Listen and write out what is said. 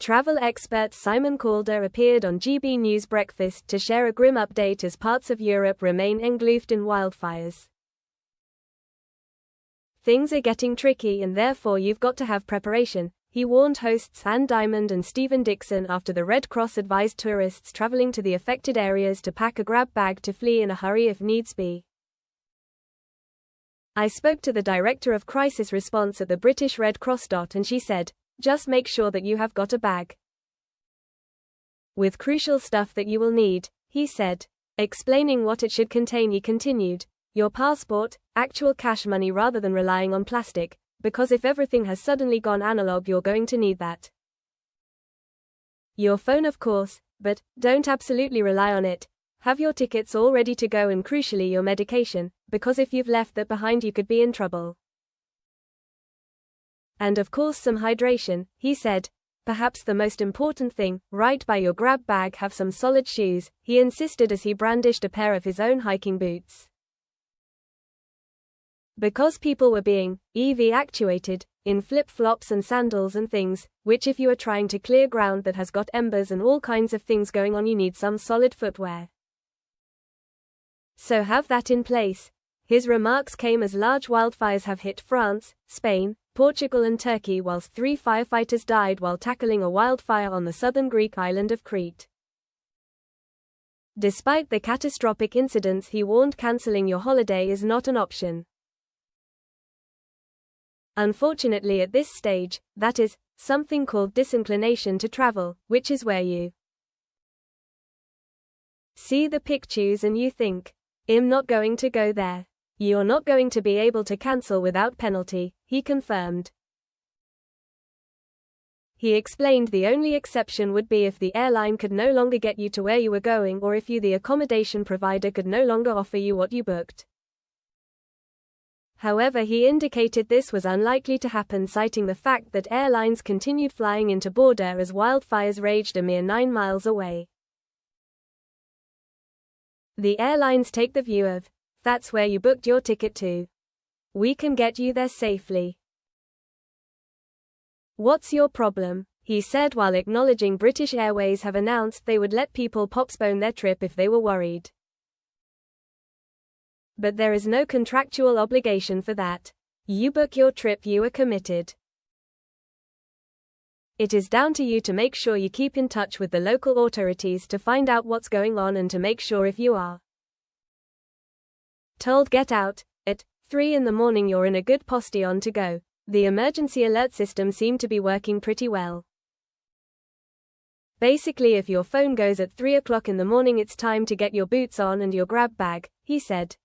Travel expert Simon Calder appeared on GB News Breakfast to share a grim update as parts of Europe remain engulfed in wildfires. Things are getting tricky and therefore you've got to have preparation, he warned hosts Anne Diamond and Stephen Dixon after the Red Cross advised tourists traveling to the affected areas to pack a grab bag to flee in a hurry if needs be. I spoke to the Director of Crisis Response at the British Red Cross. And she said, just make sure that you have got a bag with crucial stuff that you will need, he said. Explaining what it should contain, he continued, your passport, actual cash money rather than relying on plastic, because if everything has suddenly gone analog you're going to need that. Your phone of course, but don't absolutely rely on it. Have your tickets all ready to go and crucially your medication, because if you've left that behind you could be in trouble. And of course some hydration, he said. Perhaps the most important thing, right by your grab bag have some solid shoes, he insisted as he brandished a pair of his own hiking boots. Because people were being EV actuated, in flip-flops and sandals and things, which if you are trying to clear ground that has got embers and all kinds of things going on you need some solid footwear. So have that in place. His remarks came as large wildfires have hit France, Spain, Portugal and Turkey whilst 3 firefighters died while tackling a wildfire on the southern Greek island of Crete. Despite the catastrophic incidents, he warned cancelling your holiday is not an option. Unfortunately at this stage, that is, something called disinclination to travel, which is where you see the pictures and you think, I'm not going to go there. You're not going to be able to cancel without penalty, he confirmed. He explained the only exception would be if the airline could no longer get you to where you were going or if you, the accommodation provider, could no longer offer you what you booked. However, he indicated this was unlikely to happen, citing the fact that airlines continued flying into Bordeaux as wildfires raged a mere 9 miles away. The airlines take the view of, that's where you booked your ticket to. We can get you there safely. What's your problem? He said while acknowledging British Airways have announced they would let people postpone their trip if they were worried. But there is no contractual obligation for that. You book your trip, you are committed. It is down to you to make sure you keep in touch with the local authorities to find out what's going on and to make sure if you are told get out at 3 in the morning you're in a good posture to go. The emergency alert system seemed to be working pretty well. Basically if your phone goes at 3 o'clock in the morning it's time to get your boots on and your grab bag, he said.